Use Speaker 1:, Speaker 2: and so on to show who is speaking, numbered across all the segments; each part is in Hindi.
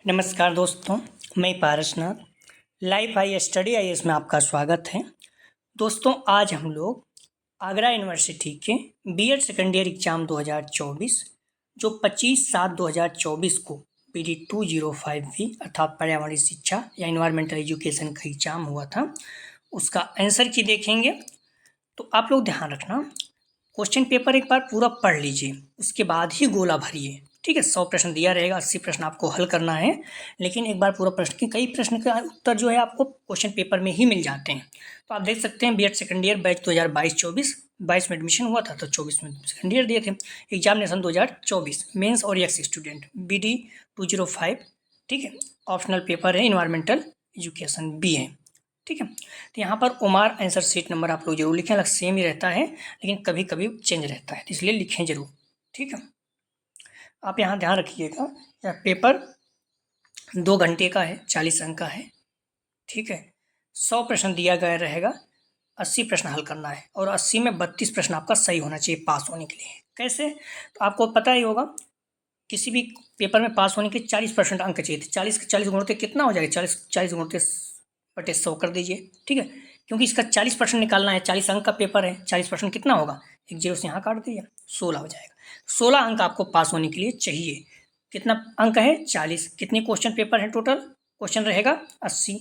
Speaker 1: नमस्कार दोस्तों, मैं पारसनाथ लाइफ आई स्टडी आई में आपका स्वागत है। दोस्तों, आज हम लोग आगरा यूनिवर्सिटी के बीएड सेकेंड ईयर एग्जाम 2024 जो 25/7/2024 को पीडी 205V अर्थात पर्यावरणीय शिक्षा या इन्वायरमेंटल एजुकेशन का एग्जाम हुआ था, उसका आंसर की देखेंगे। तो आप लोग ध्यान रखना, क्वेश्चन पेपर एक बार पूरा पढ़ लीजिए, उसके बाद ही गोला भरिए। ठीक है, 100 प्रश्न दिया रहेगा, 80 प्रश्न आपको हल करना है, लेकिन एक बार पूरा प्रश्न की कई प्रश्न का उत्तर जो है आपको क्वेश्चन पेपर में ही मिल जाते हैं। तो आप देख सकते हैं बीएड सेकेंड ईयर बैच 2022-24 में एडमिशन हुआ था, तो 24 में सेकेंड ईयर दिए थे। एग्जामिनेशन 2024 मेंस और एक्स स्टूडेंट BD 205। ठीक है, ऑप्शनल पेपर है, इन्वायरमेंटल एजुकेशन भी है। ठीक है, तो यहाँ पर ओमार आंसर सीट नंबर आप लोग जरूर लिखें, अलग सेम ही रहता है लेकिन कभी कभी चेंज रहता है, तो इसलिए लिखें जरूर। ठीक है, आप यहाँ ध्यान रखिएगा, यह पेपर 2 घंटे का है, 40 अंक का है। ठीक है, 100 प्रश्न दिया गया रहेगा, 80 प्रश्न हल करना है और 80 में 32 प्रश्न आपका सही होना चाहिए पास होने के लिए। कैसे, तो आपको पता ही होगा, किसी भी पेपर में पास होने के 40% अंक चाहिए थे। 40 के 40 गुणोत्तर कितना हो जाएगा, 40 गुणोत्तर बटे 100 कर दीजिए। ठीक है, क्योंकि इसका 40% निकालना है, 40 अंक का पेपर है, 40% कितना होगा, एक जीरो से यहाँ काट दीजिए, 16 हो जाएगा। 16 अंक आपको पास होने के लिए चाहिए। कितना अंक है, 40। कितने क्वेश्चन पेपर है टोटल, क्वेश्चन रहेगा 80,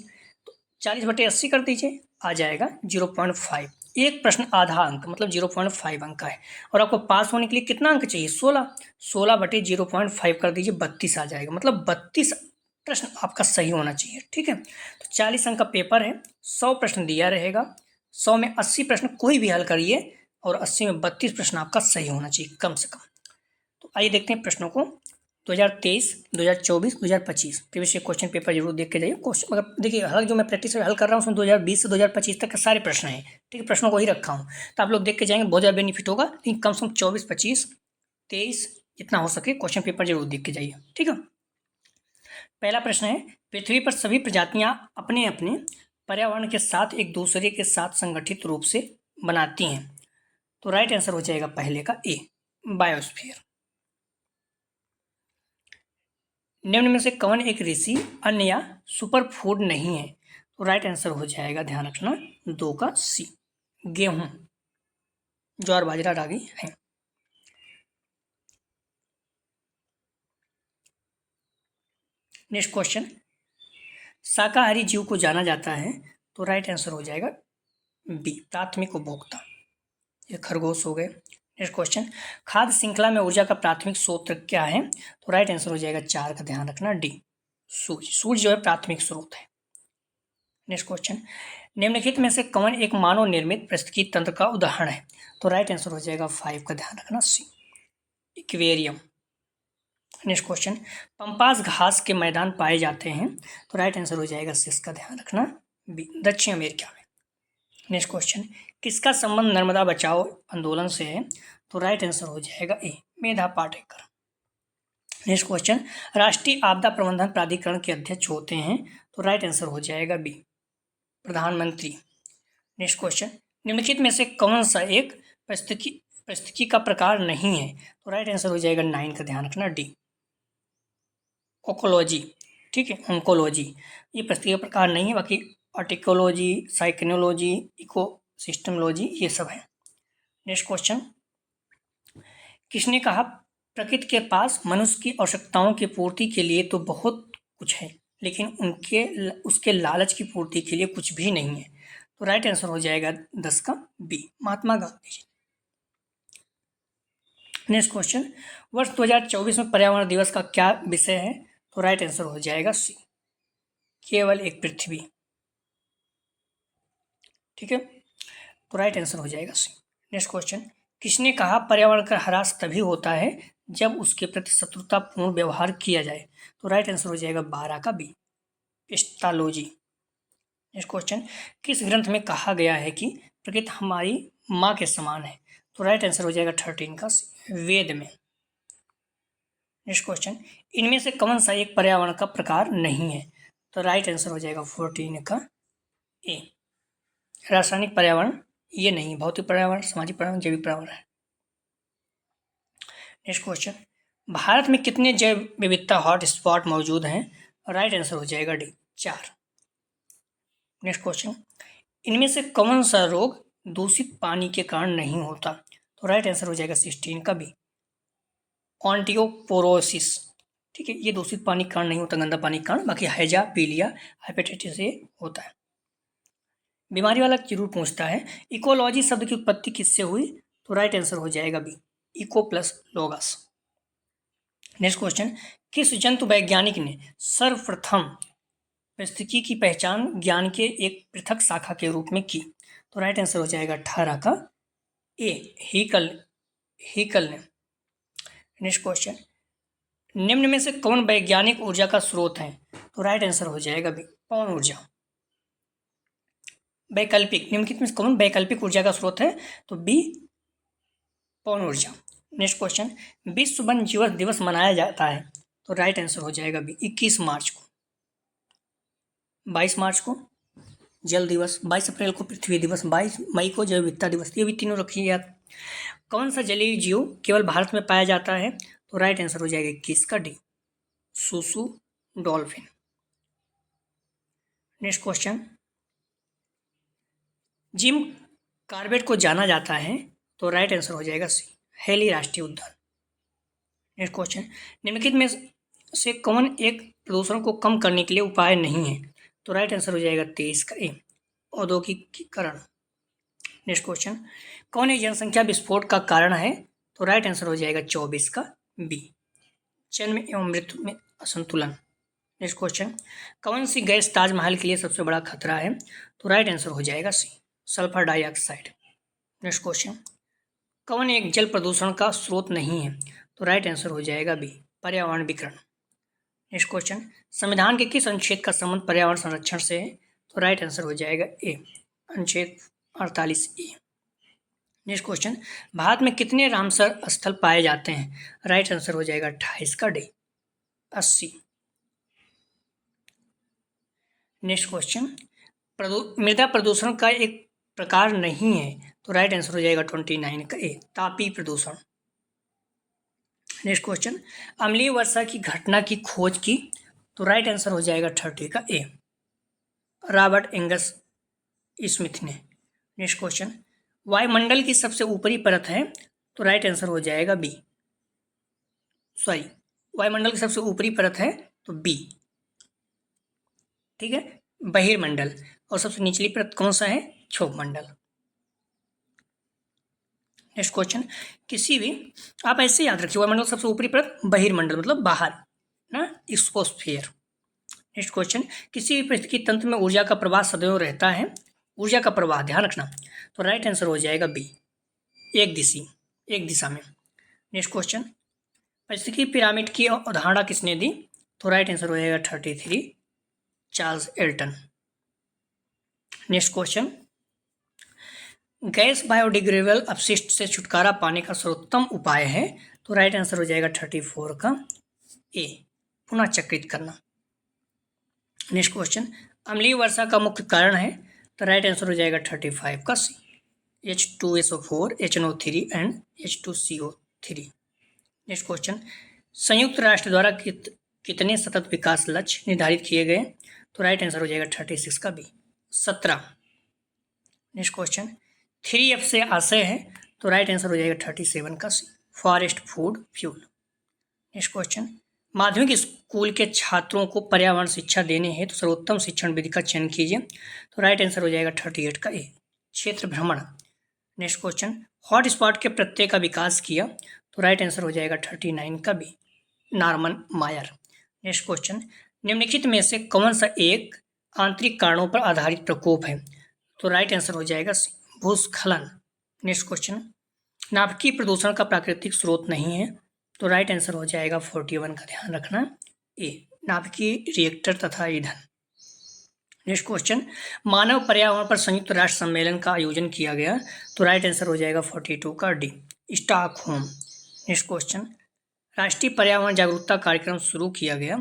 Speaker 1: तो 40/80 कर दीजिए, आ जाएगा 0.5। एक प्रश्न आधा अंक मतलब 0.5 अंक का है, और आपको पास होने के लिए कितना अंक चाहिए, 16। 16/0.5 कर दीजिए, 32 आ जाएगा, मतलब 32 प्रश्न आपका सही होना चाहिए। ठीक है, तो 40 अंक का पेपर है, 100 प्रश्न दिया रहेगा, 100 में 80 प्रश्न कोई भी हल करिए और 80 में 32 प्रश्न आपका सही होना चाहिए कम से कम। तो आइए देखते हैं प्रश्नों को। 2023, 2024, 2025 प्रीवियस क्वेश्चन पेपर जरूर देख के जाइए। क्वेश्चन मतलब देखिए, हर जो मैं प्रैक्टिस हल कर रहा हूँ उसमें 2020 से 2025 तक के सारे प्रश्न हैं। ठीक है, प्रश्नों को ही रखा हूँ, तो आप लोग देख के जाएंगे, बहुत ज़्यादा बेनिफिट होगा। लेकिन कम से कम 24, 25, 23 जितना हो सके क्वेश्चन पेपर जरूर देख के जाइए। ठीक है, पहला प्रश्न है, पृथ्वी पर सभी प्रजातियां अपने अपने पर्यावरण के साथ एक दूसरे के साथ संगठित रूप से बनाती हैं। तो राइट आंसर हो जाएगा पहले का ए, बायोस्फीयर। निम्न में से कौन एक ऋषि अन्न या सुपर फूड नहीं है। तो राइट आंसर हो जाएगा, ध्यान रखना, 2 का सी, गेहूं, ज्वार बाजरा रागी है। नेक्स्ट क्वेश्चन, शाकाहारी जीव को जाना जाता है। तो राइट आंसर हो जाएगा बी, प्राथमिक उपभोक्ता, ये खरगोश हो गए। नेक्स्ट क्वेश्चन, खाद्य श्रृंखला में ऊर्जा का प्राथमिक स्रोत क्या है। तो राइट आंसर हो जाएगा 4 का, ध्यान रखना, डी, सूर्य। सूर्य जो है प्राथमिक स्रोत है। नेक्स्ट क्वेश्चन, निम्नलिखित में से कौन एक मानव निर्मित पारिस्थितिकी तंत्र का उदाहरण है। तो राइट आंसर हो जाएगा 5 का, ध्यान रखना, सी, एक्वेरियम। नेक्स्ट क्वेश्चन, पंपास घास के मैदान पाए जाते हैं। तो राइट आंसर हो जाएगा 6 का, ध्यान रखना, बी, दक्षिण अमेरिका में। नेक्स्ट क्वेश्चन, किसका संबंध नर्मदा बचाओ आंदोलन से है। तो राइट आंसर हो जाएगा ए, मेधा पाटेकर। नेक्स्ट क्वेश्चन, राष्ट्रीय आपदा प्रबंधन प्राधिकरण के अध्यक्ष होते हैं। तो राइट आंसर हो जाएगा बी, प्रधानमंत्री। नेक्स्ट क्वेश्चन, निम्नलिखित में से कौन सा एक पारिस्थितिकी का प्रकार नहीं है। तो राइट आंसर हो जाएगा 9 का, ध्यान रखना, डी, ओकोलॉजी। ठीक है, ओंकोलॉजी ये पारिस्थितिकी का प्रकार नहीं है, बाकी आर्टिकोलॉजी, साइकिनोलॉजी, इकोसिस्टमोलॉजी ये सब है। नेक्स्ट क्वेश्चन, किसने कहा प्रकृति के पास मनुष्य की आवश्यकताओं की पूर्ति के लिए तो बहुत कुछ है, लेकिन उसके लालच की पूर्ति के लिए कुछ भी नहीं है। तो राइट आंसर हो जाएगा 10 का B, Mahatma Gandhi ji. Next question, वर्ष 2024 में पर्यावरण दिवस का क्या विषय है। तो राइट आंसर हो जाएगा सी, केवल एक पृथ्वी। ठीक है, तो राइट आंसर हो जाएगा सी। नेक्स्ट क्वेश्चन, किसने कहा पर्यावरण का ह्रास तभी होता है जब उसके प्रति शत्रुतापूर्ण व्यवहार किया जाए। तो राइट आंसर हो जाएगा 12 का बी, पेस्टालोजी। नेक्स्ट क्वेश्चन, किस ग्रंथ में कहा गया है कि प्रकृति हमारी माँ के समान है। तो राइट आंसर हो जाएगा 13 का सी, वेद में। नेक्स्ट क्वेश्चन, इनमें से कौन सा एक पर्यावरण का प्रकार नहीं है। तो राइट आंसर हो जाएगा 14 का ए, रासायनिक पर्यावरण ये नहीं, भौतिक पर्यावरण, सामाजिक पर्यावरण, जैविक पर्यावरण है। नेक्स्ट क्वेश्चन, भारत में कितने जैव विविधता हॉट स्पॉट मौजूद हैं। राइट आंसर हो जाएगा डी 4। नेक्स्ट क्वेश्चन, इनमें से कौन सा रोग दूषित पानी के कारण नहीं होता? तो राइट आंसर हो जाएगा 16 का बी, ऑन्टियोपोरोसिस। ठीक है, ये दूषित पानी के कारण नहीं होता, गंदा पानी के कारण। बाकी हैजा, पीलिया, हेपेटाइटिस ए होता है। बीमारी वाला जरूर पूछता है, इकोलॉजी शब्द की उत्पत्ति किससे हुई? तो राइट आंसर हो जाएगा B, eco plus लोगस। Next question, किस जंतु वैज्ञानिक ने सर्वप्रथम पारिस्थितिकी की पहचान ज्ञान के एक पृथक शाखा के रूप में की? तो राइट आंसर हो जाएगा 18 का ए, हीकल ने। नेक्स्ट क्वेश्चन, निम्न में से कौन वैज्ञानिक ऊर्जा का स्रोत है? तो राइट आंसर हो जाएगा बी, पवन ऊर्जा। वैकल्पिक, निम्नलिखित में से कौन वैकल्पिक ऊर्जा का स्रोत है? तो बी, पवन ऊर्जा। नेक्स्ट क्वेश्चन, विश्व वन जीव दिवस मनाया जाता है? तो राइट आंसर हो जाएगा बी, 21 मार्च को। 22 मार्च को जल दिवस, 22 अप्रैल को पृथ्वी दिवस, 22 मई को जैव विविधता दिवस। ये भी तीनों रखिए याद। कौन सा जलीय जीव केवल भारत में पाया जाता है? तो राइट आंसर हो जाएगा 21 का D, susu dolphin. Next question, Jim Corbett को जाना जाता है? तो राइट आंसर हो जाएगा सी, हेली राष्ट्रीय उद्यान। नेक्स्ट क्वेश्चन, निम्नलिखित में से कौन एक प्रदूषण को कम करने के लिए उपाय नहीं है? तो राइट आंसर हो जाएगा 23 का ए, औद्योगिकीकरण। नेक्स्ट क्वेश्चन, कौन एक जनसंख्या विस्फोट का कारण है? तो राइट आंसर हो जाएगा 24 का बी, जन्म एवं मृत्यु में असंतुलन। नेक्स्ट क्वेश्चन, कौन सी गैस ताजमहल के लिए सबसे बड़ा खतरा है? तो राइट आंसर हो जाएगा सी, सल्फर डाइऑक्साइड। नेक्स्ट क्वेश्चन, कौन एक जल प्रदूषण का स्रोत नहीं है? तो राइट आंसर हो जाएगा बी, पर्यावरण विकिरण। नेक्स्ट क्वेश्चन, संविधान के किस अनुच्छेद का संबंध पर्यावरण संरक्षण से है? तो राइट आंसर हो जाएगा ए, अनुच्छेद 48 ए। नेक्स्ट क्वेश्चन, भारत में कितने रामसर स्थल पाए जाते हैं? राइट आंसर हो जाएगा 28 का डी, 80। नेक्स्ट क्वेश्चन, मृदा प्रदूषण का एक प्रकार नहीं है? तो राइट आंसर हो जाएगा 29 का ए, तापीय प्रदूषण। नेक्स्ट क्वेश्चन, अम्लीय वर्षा की घटना की खोज की? तो राइट आंसर हो जाएगा 30 का ए, रॉबर्ट एंगस स्मिथ ने। नेक्स्ट क्वेश्चन, वायुमंडल की सबसे ऊपरी परत है? तो राइट आंसर हो जाएगा बी, वायुमंडल की सबसे ऊपरी परत है तो बी। ठीक है, बहिर्मंडल। और सबसे निचली परत कौन सा है? क्षोभ मंडल। नेक्स्ट क्वेश्चन, किसी भी, आप ऐसे याद रखिए, वायुमंडल सबसे ऊपरी परत, बहिर्मंडल मतलब बाहर ना, एक्सोस्फीयर। नेक्स्ट क्वेश्चन, किसी भी परिस्थिति तंत्र में ऊर्जा का प्रवाह सदैव रहता है? ऊर्जा का प्रवाह, ध्यान रखना। तो राइट आंसर हो जाएगा बी, एक दिशा में। नेक्स्ट क्वेश्चन, परिस्थिति पिरामिड की अवधारणा किसने दी? तो राइट आंसर हो जाएगा 33, Charles Elton. Next question, gas biodegradable अपशिष्ट से छुटकारा पाने का सर्वोत्तम उपाय है? तो राइट आंसर हो जाएगा 34 का ए, पुनः चक्रित करना। नेक्स्ट क्वेश्चन, अम्लीय वर्षा का मुख्य कारण है? तो राइट आंसर हो जाएगा 35 का सी, H2SO4, HNO3 and H2CO3। Next question, संयुक्त राष्ट्र द्वारा कितने सतत विकास लक्ष्य निर्धारित किए गए? तो राइट आंसर हो जाएगा 36 का बी, 17। नेक्स्ट क्वेश्चन, 3F से आशय है? तो राइट आंसर हो जाएगा 37 का C, forest food fuel. Next question, माध्यमिक स्कूल के छात्रों को पर्यावरण शिक्षा देने हेतु सर्वोत्तम शिक्षण विधि का चयन कीजिए? तो राइट आंसर हो जाएगा 38 का ए, क्षेत्र भ्रमण। नेक्स्ट क्वेश्चन, हॉटस्पॉट के प्रत्यय का विकास किया? तो राइट आंसर हो जाएगा 39 का बी, नॉर्मन मायर। नेक्स्ट क्वेश्चन, निम्नलिखित में से कौन सा एक आंतरिक कारणों पर आधारित प्रकोप है? तो राइट आंसर हो जाएगा सी, भूस्खलन। नेक्स्ट क्वेश्चन, नाभिकीय प्रदूषण का प्राकृतिक स्रोत नहीं है? तो राइट आंसर हो जाएगा 41 का, ध्यान रखना ए, नाभिकीय रिएक्टर तथा ईंधन। नेक्स्ट क्वेश्चन, मानव पर्यावरण पर संयुक्त राष्ट्र सम्मेलन का आयोजन किया गया? तो राइट आंसर हो जाएगा 42 का डी, स्टॉकहोम। नेक्स्ट क्वेश्चन, राष्ट्रीय पर्यावरण जागरूकता कार्यक्रम शुरू किया गया?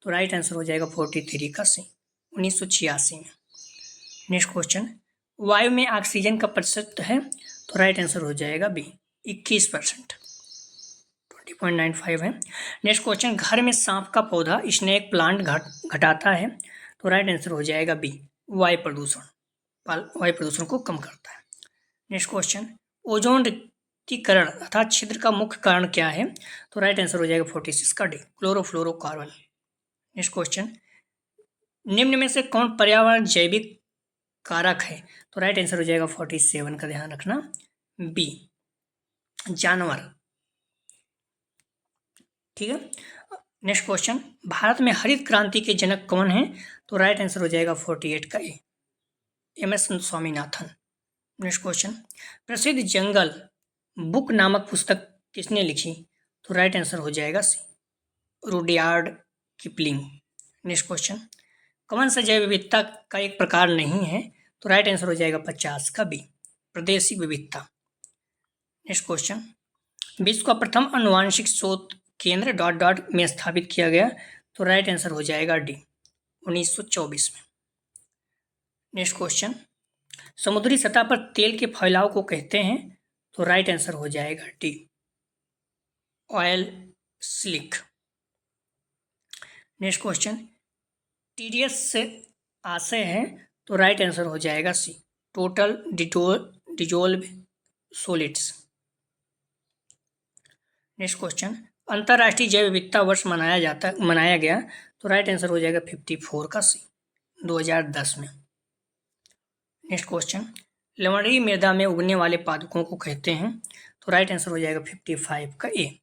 Speaker 1: तो राइट आंसर हो जाएगा 43 का सी, 1986 में। नेक्स्ट क्वेश्चन, वायु में ऑक्सीजन का प्रतिशत है? तो राइट आंसर हो जाएगा बी, 21%। 30.95 है। नेक्स्ट क्वेश्चन, घर में सांप का पौधा स्नेक प्लांट घटाता है, तो राइट आंसर हो जाएगा बी, वायु प्रदूषण। वायु प्रदूषण को कम करता है। नेक्स्ट क्वेश्चन, ओजोन रिक्तीकरण अर्थात छिद्र का मुख्य कारण क्या है, तो राइट आंसर हो जाएगा 46 का डी, क्लोरोफ्लोरोकार्बन। नेक्स्ट क्वेश्चन, निम्न में से कौन पर्यावरण जैविक कारक है, तो राइट आंसर हो जाएगा 47 का, ध्यान रखना बी, जानवर। ठीक है। नेक्स्ट क्वेश्चन, भारत में हरित क्रांति के जनक कौन है, तो राइट आंसर हो जाएगा 48 का ए, एम.एस. स्वामीनाथन। नेक्स्ट क्वेश्चन, प्रसिद्ध जंगल बुक नामक पुस्तक किसने लिखी, तो राइट आंसर हो जाएगा सी, रुडयार्ड किपलिंग। नेक्स्ट क्वेश्चन, कौन सा जैव विविधता का एक प्रकार नहीं है, तो राइट आंसर हो जाएगा 50 का बी, प्रदेशी विविधता। नेक्स्ट क्वेश्चन, विश्व का प्रथम अनुवांशिक शोध केंद्र डॉट डॉट में स्थापित किया गया, तो राइट आंसर हो जाएगा डी, 1924 में। नेक्स्ट क्वेश्चन, समुद्री सतह पर तेल के फैलाव को कहते हैं, तो राइट आंसर हो जाएगा D, oil slick. Next question, TDS से आशय है, तो राइट आंसर हो जाएगा C, total dissolved solids. Next question, अंतर्राष्ट्रीय जैव विविधता वर्ष मनाया गया, तो राइट आंसर हो जाएगा 54 का सी, 2010 में। नेक्स्ट क्वेश्चन, लवणीय मृदा में उगने वाले पादपों को कहते हैं, तो राइट आंसर हो जाएगा 55 का ए,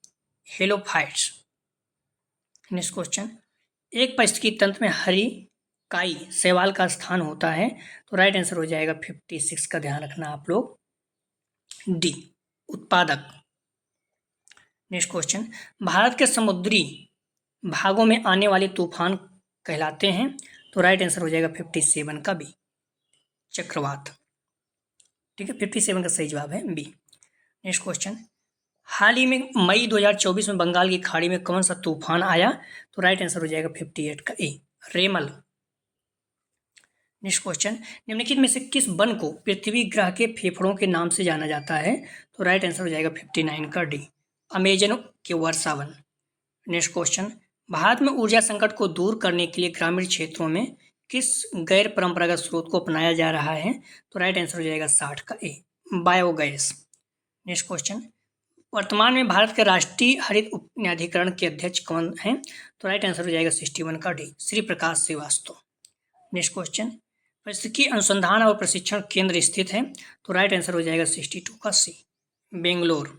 Speaker 1: हेलोफाइट्स। नेक्स्ट क्वेश्चन, एक पारिस्थितिकी तंत्र में हरी काई शैवाल का स्थान होता है, तो राइट आंसर हो जाएगा 56 का, ध्यान रखना आप लोग डी, उत्पादक। नेक्स्ट क्वेश्चन, भारत के समुद्री भागों में आने वाले तूफान कहलाते हैं, तो राइट आंसर हो जाएगा 57 का बी, चक्रवात। ठीक है, 57 का सही जवाब है बी। नेक्स्ट क्वेश्चन, हाल ही में मई 2024 में बंगाल की खाड़ी में कौन सा तूफान आया, तो राइट आंसर हो जाएगा 58 का ए, रेमल। नेक्स्ट क्वेश्चन, निम्नलिखित में से किस वन को पृथ्वी ग्रह के फेफड़ों के नाम से जाना जाता है, तो राइट आंसर हो जाएगा 59 का डी, अमेजन के वर्षा वन। नेक्स्ट क्वेश्चन, भारत में ऊर्जा संकट को दूर करने के लिए ग्रामीण क्षेत्रों में किस गैर परंपरागत स्रोत को अपनाया जा रहा है, तो राइट आंसर हो जाएगा 60 का ए, बायोगैस। नेक्स्ट क्वेश्चन, वर्तमान में भारत के राष्ट्रीय हरित न्यायाधिकरण के अध्यक्ष कौन हैं, तो राइट आंसर हो जाएगा 61 का D, Shri Prakash Srivastava. Next question, पारिस्थितिकी अनुसंधान और प्रशिक्षण केंद्र स्थित है, तो राइट आंसर हो जाएगा 62 का सी, बेंगलोर।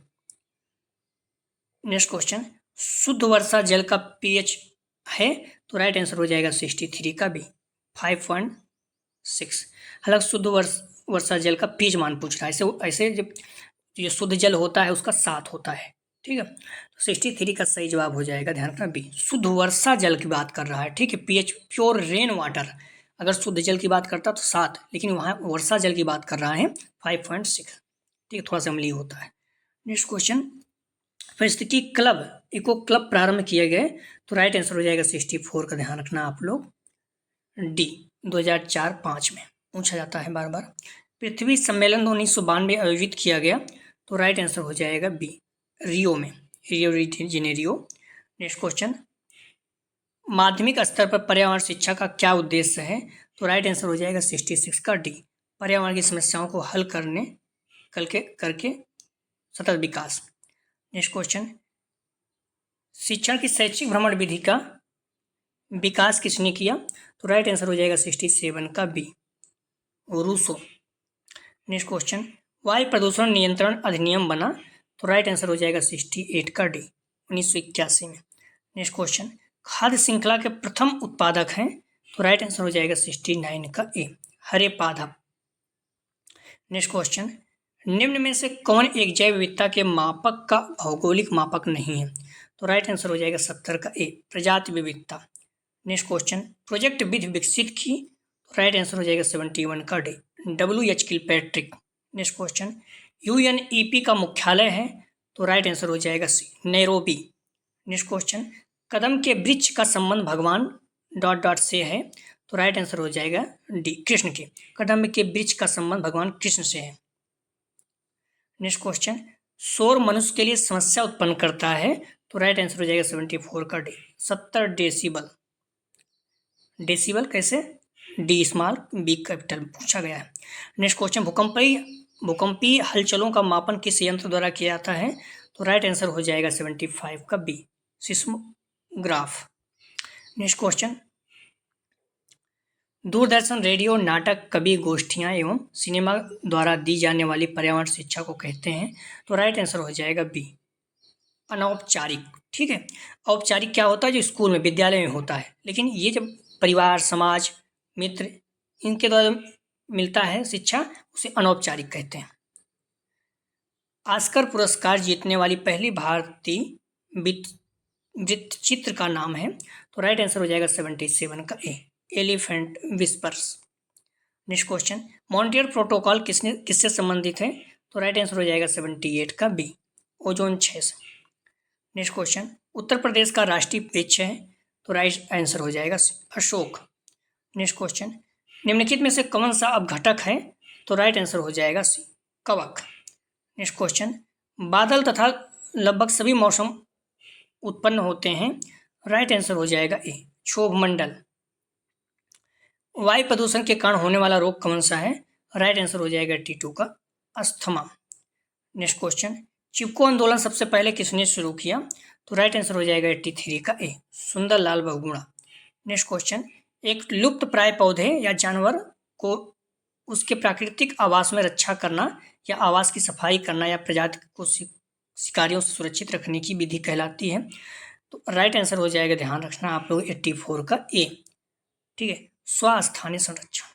Speaker 1: नेक्स्ट क्वेश्चन, शुद्ध वर्षा जल का पीएच है, तो राइट आंसर हो जाएगा 63 का बी, 5.6। हालांकि शुद्ध वर्षा जल का पीएच मान पूछ रहा है, ऐसे जब ये शुद्ध जल होता है उसका 7 होता है। ठीक है, तो 63 का सही जवाब हो जाएगा, ध्यान रखना बी, शुद्ध वर्षा जल की बात कर रहा है। ठीक है, पीएच प्योर रेन वाटर, अगर शुद्ध जल की बात करता तो 7, लेकिन वहाँ वर्षा जल की बात कर रहा है 5.6। ठीक है, थोड़ा सा अम्लीय होता है। नेक्स्ट क्वेश्चन, पारिस्थितिकी क्लब इको क्लब प्रारंभ किए गए, तो राइट आंसर हो जाएगा 64 का, ध्यान रखना आप लोग डी, 2004-5 में पूछा जाता है बार बार। पृथ्वी सम्मेलन 1992 आयोजित किया गया, तो राइट आंसर हो जाएगा बी, रियो में, Rio de Janeiro. Next question, माध्यमिक स्तर पर पर्यावरण शिक्षा का क्या उद्देश्य है, तो राइट आंसर हो जाएगा 66 का डी, पर्यावरण की समस्याओं को हल करके सतत विकास। नेक्स्ट क्वेश्चन, शिक्षण की शैक्षिक भ्रमण विधि का विकास किसने किया, तो राइट आंसर हो जाएगा 67 का बी, रूसो। नेक्स्ट क्वेश्चन, वायु प्रदूषण नियंत्रण अधिनियम बना, तो राइट आंसर हो जाएगा 68 का डी, 1981 में। नेक्स्ट क्वेश्चन, खाद्य श्रृंखला के प्रथम उत्पादक हैं, तो राइट आंसर हो जाएगा 69 का ए, हरे पादप। नेक्स्ट क्वेश्चन, निम्न में से कौन एक जैव विविधता के मापक का भौगोलिक मापक नहीं है, तो राइट आंसर हो जाएगा 70 का ए, प्रजाति विविधता। नेक्स्ट क्वेश्चन, प्रोजेक्ट विधि विकसित की, तो राइट आंसर हो जाएगा 71 का D, W.H. Kilpatrick. Next question, UNEP का मुख्यालय है, तो राइट आंसर हो जाएगा सी, नैरोबी। नेक्स्ट क्वेश्चन, कदम के वृक्ष का संबंध भगवान डॉट डॉट से है, तो राइट आंसर हो जाएगा डी, कृष्ण के, कदम के वृक्ष का संबंध भगवान कृष्ण से है। नेक्स्ट क्वेश्चन, शोर मनुष्य के लिए समस्या उत्पन्न करता है, तो राइट आंसर हो जाएगा 74 का डी, 70 डेसिबल। डेसिबल कैसे, डी स्मॉल बी कैपिटल पूछा गया है। नेक्स्ट क्वेश्चन, भूकंपीय हलचलों का मापन किस यंत्र द्वारा किया जाता है, तो राइट आंसर हो जाएगा 75 का B, seismograph. Next question, Doordarshan, radio, नाटक, कवि गोष्ठियां एवं सिनेमा द्वारा दी जाने वाली पर्यावरण शिक्षा को कहते हैं, तो राइट आंसर हो जाएगा बी, अनौपचारिक। ठीक है, औपचारिक क्या होता है, जो स्कूल में विद्यालय में होता है, लेकिन ये जब परिवार, समाज, मित्र, इनके द्वारा मिलता है शिक्षा, उसे अनौपचारिक कहते हैं। ऑस्कर पुरस्कार जीतने वाली पहली भारतीय वृत्तचित्र का नाम है, तो राइट आंसर हो जाएगा 77 का A, elephant whispers. Next question, Montreal protocol किससे संबंधित है, तो राइट आंसर हो जाएगा 78 का बी, ओजोन क्षय से। नेक्स्ट क्वेश्चन, उत्तर प्रदेश का राष्ट्रीय वृक्ष है, तो राइट आंसर हो जाएगा अशोक। नेक्स्ट क्वेश्चन, निम्नलिखित में से कौन सा अपघटक है, तो राइट आंसर हो जाएगा सी, कवक। नेक्स्ट क्वेश्चन, बादल तथा लगभग सभी मौसम उत्पन्न होते हैं, राइट आंसर हो जाएगा ए, क्षोभ मंडल। वायु प्रदूषण के कारण होने वाला रोग कौन सा है, राइट आंसर हो जाएगा T2 का, अस्थमा। नेक्स्ट क्वेश्चन, चिपको आंदोलन सबसे पहले किसने शुरू किया, तो राइट आंसर हो जाएगा 83 का ए, सुंदरलाल बहुगुणा। नेक्स्ट क्वेश्चन, एक लुप्त प्राय पौधे या जानवर को उसके प्राकृतिक आवास में रक्षा करना या आवास की सफाई करना या प्रजाति को शिकारियों से सुरक्षित रखने की विधि कहलाती है, तो राइट आंसर हो जाएगा, ध्यान रखना आप लोग, 84 का ए। ठीक है, स्वास्थानीय संरक्षण।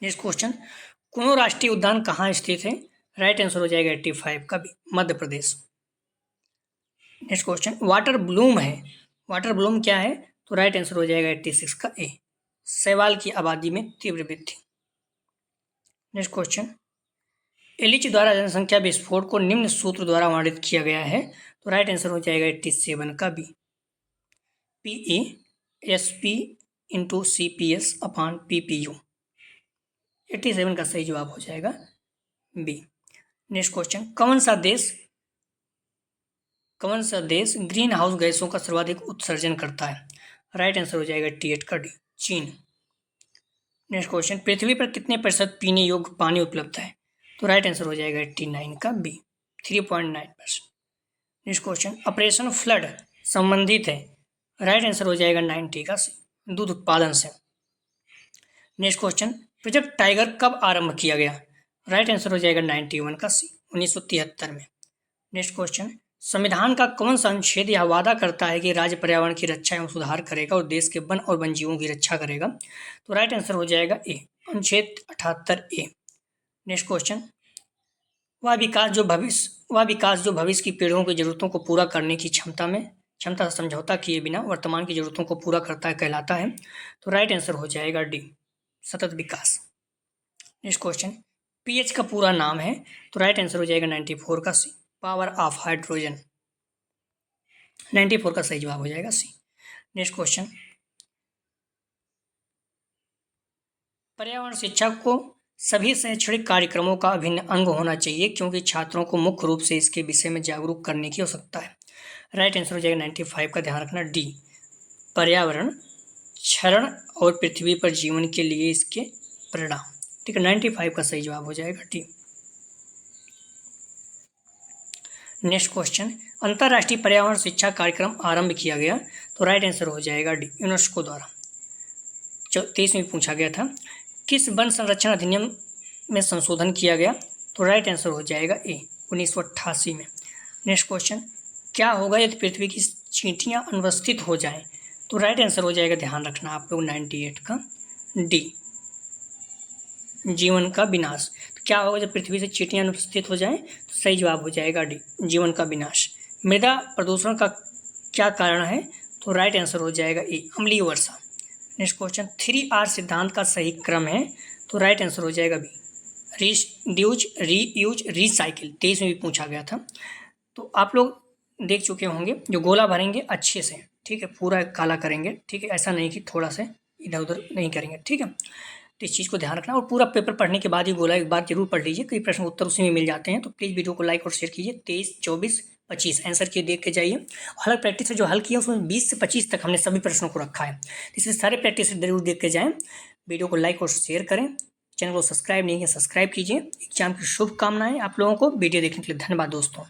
Speaker 1: नेक्स्ट क्वेश्चन, कुनो राष्ट्रीय उद्यान कहाँ स्थित है, राइट आंसर हो जाएगा 85 का B, Madhya Pradesh. Next question, water Bloom है, वाटर ब्लूम क्या है, तो राइट आंसर हो जाएगा 86 का ए, शैवाल की आबादी में तीव्र वृद्धि। नेक्स्ट क्वेश्चन, एलिच द्वारा जनसंख्या विस्फोट को निम्न सूत्र द्वारा वर्णित किया गया है, तो राइट आंसर हो जाएगा 87 का B, PASP into CPS upon PPU। 87 का सही जवाब हो जाएगा बी। नेक्स्ट क्वेश्चन, कौन सा देश ग्रीन हाउस गैसों का सर्वाधिक उत्सर्जन करता है, राइट आंसर हो जाएगा 88 का डी, चीन। नेक्स्ट क्वेश्चन, पृथ्वी पर कितने प्रतिशत पीने योग्य पानी उपलब्ध है, तो राइट आंसर हो जाएगा 89 का B, 3.9%। Next question, Operation Flood संबंधित है, राइट आंसर हो जाएगा 90 का सी, दूध उत्पादन से। नेक्स्ट क्वेश्चन, प्रोजेक्ट टाइगर कब आरंभ किया गया, राइट आंसर हो जाएगा 91 का सी, 1973 में। नेक्स्ट क्वेश्चन, संविधान का कौन सा अनुच्छेद यह वादा करता है कि राज्य पर्यावरण की रक्षा एवं सुधार करेगा और देश के वन और वन्यजीवों की रक्षा करेगा, तो राइट आंसर हो जाएगा ए, अनुच्छेद 78 ए। नेक्स्ट क्वेश्चन, वह विकास जो भविष्य की पीढ़ियों की जरूरतों को पूरा करने की क्षमता समझौता किए बिना वर्तमान की जरूरतों को पूरा करता है कहलाता है, तो राइट आंसर हो जाएगा डी, सतत विकास। नेक्स्ट क्वेश्चन, पीएच का पूरा नाम है, तो राइट आंसर हो जाएगा 94 का सी, पावर ऑफ हाइड्रोजन। 94 का सही जवाब हो जाएगा सी। नेक्स्ट क्वेश्चन, पर्यावरण शिक्षा को सभी शैक्षणिक कार्यक्रमों का अभिन्न अंग होना चाहिए क्योंकि छात्रों को मुख्य रूप से इसके विषय में जागरूक करने की आवश्यकता है, राइट आंसर हो जाएगा 95 का, ध्यान रखना डी, पर्यावरण क्षरण और पृथ्वी पर जीवन के लिए इसके परिणाम। ठीक है, 95 का सही जवाब हो जाएगा डी। नेक्स्ट क्वेश्चन, अंतर्राष्ट्रीय पर्यावरण शिक्षा कार्यक्रम आरंभ किया गया, तो राइट आंसर हो जाएगा डी, यूनेस्को द्वारा। 23 में पूछा गया था, किस वन संरक्षण अधिनियम में संशोधन किया गया, तो राइट आंसर हो जाएगा ए, 1988 में। नेक्स्ट क्वेश्चन, क्या होगा यदि पृथ्वी की चींटियां अनुपस्थित हो जाएं, तो राइट आंसर हो जाएगा, ध्यान रखना आप लोग, 98 का डी, जीवन का विनाश। तो क्या होगा जब पृथ्वी से चींटियां अनुपस्थित हो जाएं, तो सही जवाब हो जाएगा डी, जीवन का विनाश। मृदा प्रदूषण का क्या कारण है, तो राइट आंसर हो जाएगा ए, अम्लीय वर्षा। नेक्स्ट क्वेश्चन, 3R सिद्धांत का सही क्रम है, तो राइट आंसर हो जाएगा बी, रिड्यूस, रीयूज, रिसाइकिल। 23 में भी पूछा गया था, तो आप लोग देख चुके होंगे। जो गोला भरेंगे अच्छे से, ठीक है, पूरा काला करेंगे, ठीक है, ऐसा नहीं कि थोड़ा से इधर उधर नहीं करेंगे, ठीक है। तो इस चीज़ को ध्यान रखना और पूरा पेपर पढ़ने के बाद ही गोला एक बार जरूर पढ़ लीजिए, कई प्रश्न उत्तर उसी में मिल जाते हैं। तो प्लीज़ वीडियो को लाइक और शेयर कीजिए। 23, 24, 25 आंसर की देख के जाइए। हर प्रैक्टिस से जो हल किया उसमें 20 से 25 तक हमने सभी प्रश्नों को रखा है, इसलिए सारे प्रैक्टिस जरूर देख के जाएँ। वीडियो को लाइक और शेयर करें, चैनल को सब्सक्राइब नहीं किया सब्सक्राइब कीजिए। एग्जाम की शुभकामनाएं आप लोगों को। वीडियो देखने के लिए धन्यवाद दोस्तों।